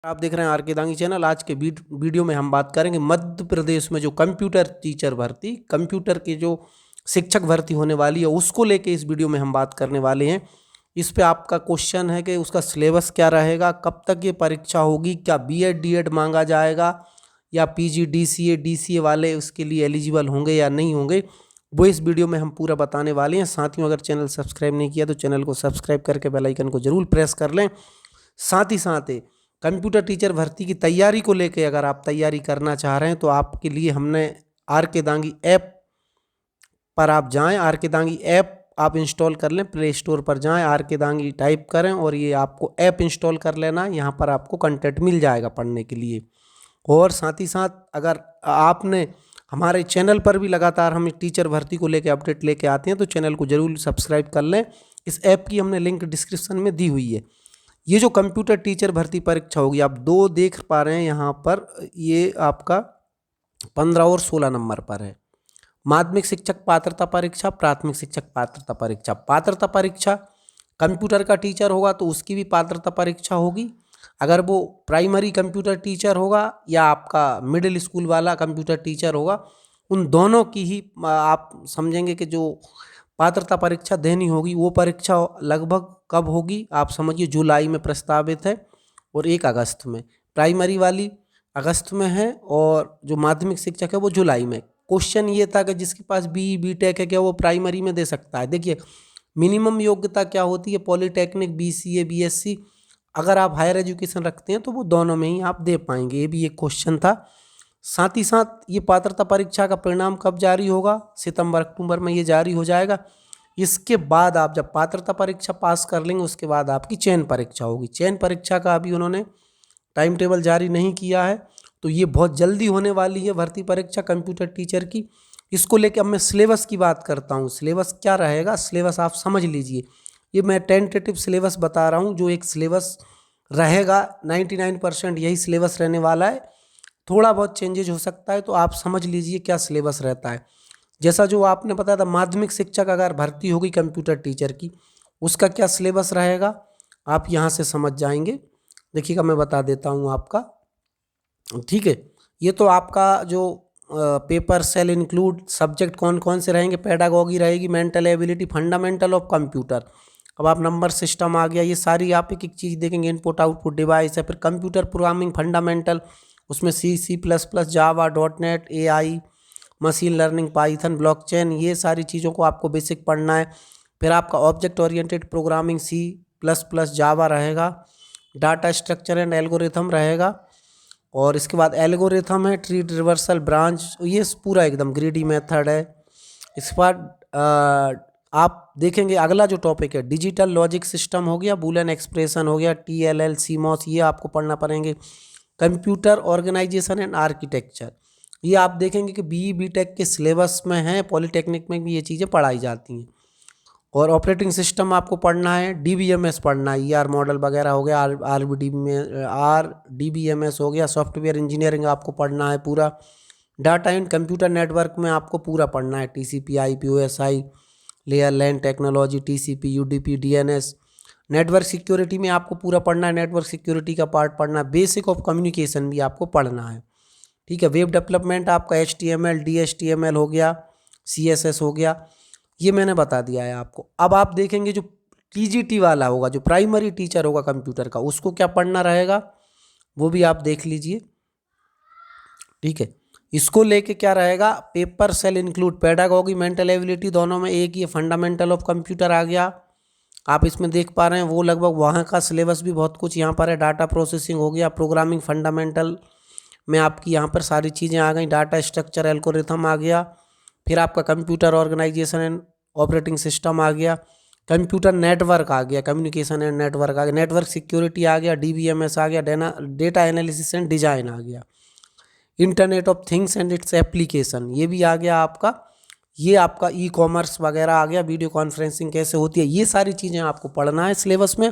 आप देख रहे हैं आर के दांगी चैनल। आज के वीडियो में हम बात करेंगे मध्य प्रदेश में जो कंप्यूटर टीचर भर्ती, कंप्यूटर की जो शिक्षक भर्ती होने वाली है उसको लेके इस वीडियो में हम बात करने वाले हैं। इस पे आपका क्वेश्चन है कि उसका सिलेबस क्या रहेगा, कब तक ये परीक्षा होगी, क्या बीएड डीएड मांगा जाएगा या पीजी डीसीए वाले उसके लिए एलिजिबल होंगे या नहीं होंगे, वो इस वीडियो में हम पूरा बताने वाले हैं। साथियों, अगर चैनल सब्सक्राइब नहीं किया तो चैनल को सब्सक्राइब करके बेल आइकन को जरूर प्रेस कर लें। साथ ही कंप्यूटर टीचर भर्ती की तैयारी को लेकर अगर आप तैयारी करना चाह रहे हैं तो आपके लिए हमने आर के दांगी ऐप पर आप जाएं, आर के दांगी ऐप आप इंस्टॉल कर लें। प्ले स्टोर पर जाएं, आर के दांगी टाइप करें और ये आपको ऐप इंस्टॉल कर लेना। यहाँ पर आपको कंटेंट मिल जाएगा पढ़ने के लिए। और साथ ही साथ अगर आपने हमारे चैनल पर भी लगातार हम टीचर भर्ती को लेकर अपडेट लेके आते हैं तो चैनल को जरूर सब्सक्राइब कर लें। इस ऐप की हमने लिंक डिस्क्रिप्शन में दी हुई है। ये जो कंप्यूटर टीचर भर्ती परीक्षा होगी, आप दो देख पा रहे हैं यहाँ पर, ये आपका 15 और 16 नंबर पर है। माध्यमिक शिक्षक पात्रता परीक्षा, प्राथमिक शिक्षक पात्रता परीक्षा। पात्रता परीक्षा कंप्यूटर का टीचर होगा तो उसकी भी पात्रता परीक्षा होगी। अगर वो प्राइमरी कंप्यूटर टीचर होगा या आपका मिडिल स्कूल वाला कंप्यूटर टीचर होगा, उन दोनों की ही आप समझेंगे कि जो पात्रता परीक्षा देनी होगी। वो परीक्षा लगभग कब होगी आप समझिए, जुलाई में प्रस्तावित है और 1 अगस्त में। प्राइमरी वाली अगस्त में है और जो माध्यमिक शिक्षक है वो जुलाई में। क्वेश्चन ये था कि जिसके पास बीटेक है क्या वो प्राइमरी में दे सकता है। देखिए, मिनिमम योग्यता क्या होती है, पॉलीटेक्निक, बीसीए, बीएससी। अगर आप हायर एजुकेशन रखते हैं तो वो दोनों में ही आप दे पाएंगे। ये भी एक क्वेश्चन था। साथ ही साथ ये पात्रता परीक्षा का परिणाम कब जारी होगा, सितंबर अक्टूबर में ये जारी हो जाएगा। इसके बाद आप जब पात्रता परीक्षा पास कर लेंगे उसके बाद आपकी चयन परीक्षा होगी। चयन परीक्षा का अभी उन्होंने टाइम टेबल जारी नहीं किया है, तो ये बहुत जल्दी होने वाली है भर्ती परीक्षा कंप्यूटर टीचर की। इसको लेकर अब मैं सिलेबस की बात करता हूँ। सिलेबस क्या रहेगा, सिलेबस आप समझ लीजिए। ये मैं टेंटेटिव सिलेबस बता रहा हूँ, जो एक सिलेबस रहेगा 99% यही सिलेबस रहने वाला है। थोड़ा बहुत चेंजेज हो सकता है, तो आप समझ लीजिए क्या सिलेबस रहता है। जैसा जो आपने बताया था, माध्यमिक शिक्षक अगर भर्ती होगी कंप्यूटर टीचर की, उसका क्या सिलेबस रहेगा आप यहाँ से समझ जाएंगे। देखिएगा, मैं बता देता हूँ आपका, ठीक है। ये तो आपका जो पेपर सेल इंक्लूड सब्जेक्ट कौन कौन से रहेंगे, पेडागॉगी रहेगी, mental ability, fundamental of computer. अब आप नंबर सिस्टम आ गया, ये सारी आप एक एक चीज़ देखेंगे। इनपुट आउटपुट डिवाइस है, फिर कंप्यूटर प्रोग्रामिंग फंडामेंटल, उसमें C++, जावा, .NET, AI, machine learning, Python, blockchain, ये सारी चीज़ों को आपको बेसिक पढ़ना है। फिर आपका ऑब्जेक्ट ओरिएंटेड प्रोग्रामिंग C++, जावा रहेगा। डाटा स्ट्रक्चर एंड एल्गोरिथम रहेगा। और इसके बाद एल्गोरिथम है, ट्री रिवर्सल, ब्रांच, ये पूरा एकदम ग्रीडी मेथड है। इसके बाद आप देखेंगे अगला जो टॉपिक है, डिजिटल लॉजिक सिस्टम हो गया, बूलियन एक्सप्रेशन हो गया, TLL, CMOS, ये आपको पढ़ना पड़ेंगे। कंप्यूटर ऑर्गेनाइजेशन एंड आर्किटेक्चर, ये आप देखेंगे कि BTech के सिलेबस में है, पॉलीटेक्निक में भी ये चीज़ें पढ़ाई जाती हैं। और ऑपरेटिंग सिस्टम आपको पढ़ना है, DBMS पढ़ना है, ER मॉडल वगैरह हो गया, RDBMS हो गया, सॉफ्टवेयर इंजीनियरिंग आपको पढ़ना है पूरा। डाटा एंड कंप्यूटर नेटवर्क में आपको पूरा पढ़ना है, TCP, IP, OSI, layer LAN technology, TCP, UDP, DNS। Network security में आपको पूरा पढ़ना है, नेटवर्क सिक्योरिटी का पार्ट पढ़ना है। बेसिक ऑफ कम्युनिकेशन भी आपको पढ़ना है, ठीक है। वेब डेवलपमेंट आपका HTML, DHTML हो गया, CSS हो गया, ये मैंने बता दिया है आपको। अब आप देखेंगे जो TGT वाला होगा, जो प्राइमरी टीचर होगा कंप्यूटर का, उसको क्या पढ़ना रहेगा वो भी आप देख लीजिए, ठीक है। इसको लेके क्या रहेगा, पेपर सेल इंक्लूड, पेडागॉगी, मेंटल एबिलिटी, दोनों में एक ये फंडामेंटल ऑफ कंप्यूटर आ गया। आप इसमें देख पा रहे हैं वो लगभग वहाँ का सिलेबस भी बहुत कुछ यहाँ पर है। डाटा प्रोसेसिंग हो गया, प्रोग्रामिंग फंडामेंटल में आपकी यहाँ पर सारी चीज़ें आ गई। डाटा स्ट्रक्चर, एल्गोरिथम आ गया। फिर आपका computer organisation and operating system आ गया। कंप्यूटर नेटवर्क आ गया, कम्युनिकेशन एंड नेटवर्क आ गया। नेटवर्क सिक्योरिटी आ गया, DBMS आ गया। डेटा एनालिसिस एंड डिजाइन आ गया। Internet of things and its application, ये भी आ गया आपका। ये आपका E-कॉमर्स वगैरह आ गया, वीडियो कॉन्फ्रेंसिंग कैसे होती है, ये सारी चीज़ें आपको पढ़ना है सिलेबस में।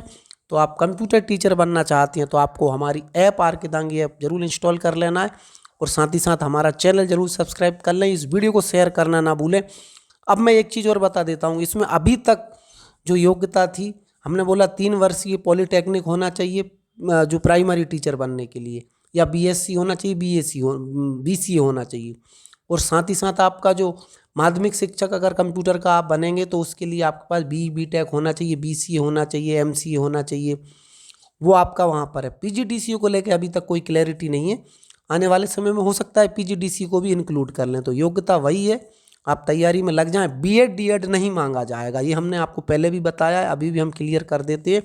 तो आप कंप्यूटर टीचर बनना चाहती हैं तो आपको हमारी ऐप आर के दांगी ऐप जरूर इंस्टॉल कर लेना है और साथ ही साथ हमारा चैनल जरूर सब्सक्राइब कर लें। इस वीडियो को शेयर करना ना भूलें। अब मैं एक चीज़ और बता देता हूँ, इसमें अभी तक जो योग्यता थी, हमने बोला 3 वर्षीय पॉलीटेक्निक होना चाहिए, जो प्राइमरी टीचर बनने के लिए, या बीएससी होना चाहिए, बीसीए होना चाहिए। और साथ ही साथ आपका जो माध्यमिक शिक्षक अगर कंप्यूटर का आप बनेंगे तो उसके लिए आपके पास बीटेक होना चाहिए, बीसीए होना चाहिए, एमसीए होना चाहिए, वो आपका वहाँ पर है। पीजीडीसीए को लेकर अभी तक कोई क्लैरिटी नहीं है, आने वाले समय में हो सकता है पीजीडीसीए को भी इंक्लूड कर लें। तो योग्यता वही है, आप तैयारी में लग जाएं। बीएड डीएड नहीं मांगा जाएगा, ये हमने आपको पहले भी बताया है, अभी भी हम क्लियर कर देते हैं।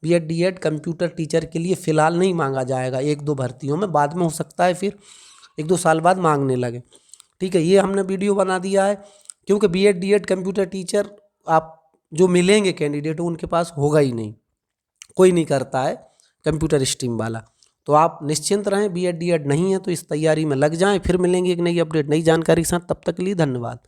बीएड डीएड कंप्यूटर टीचर के लिए फ़िलहाल नहीं मांगा जाएगा, 1-2 भर्तियों में, बाद में हो सकता है फिर 1-2 साल बाद मांगने लगे। ठीक है, ये हमने वीडियो बना दिया है, क्योंकि बीएड डीएड कंप्यूटर टीचर आप जो मिलेंगे कैंडिडेट उनके पास होगा ही नहीं, कोई नहीं करता है कंप्यूटर स्ट्रीम वाला। तो आप निश्चिंत रहें, बीएड डीएड नहीं है तो इस तैयारी में लग जाएं। फिर मिलेंगे एक नई अपडेट, नई जानकारी के साथ, तब तक के लिए धन्यवाद।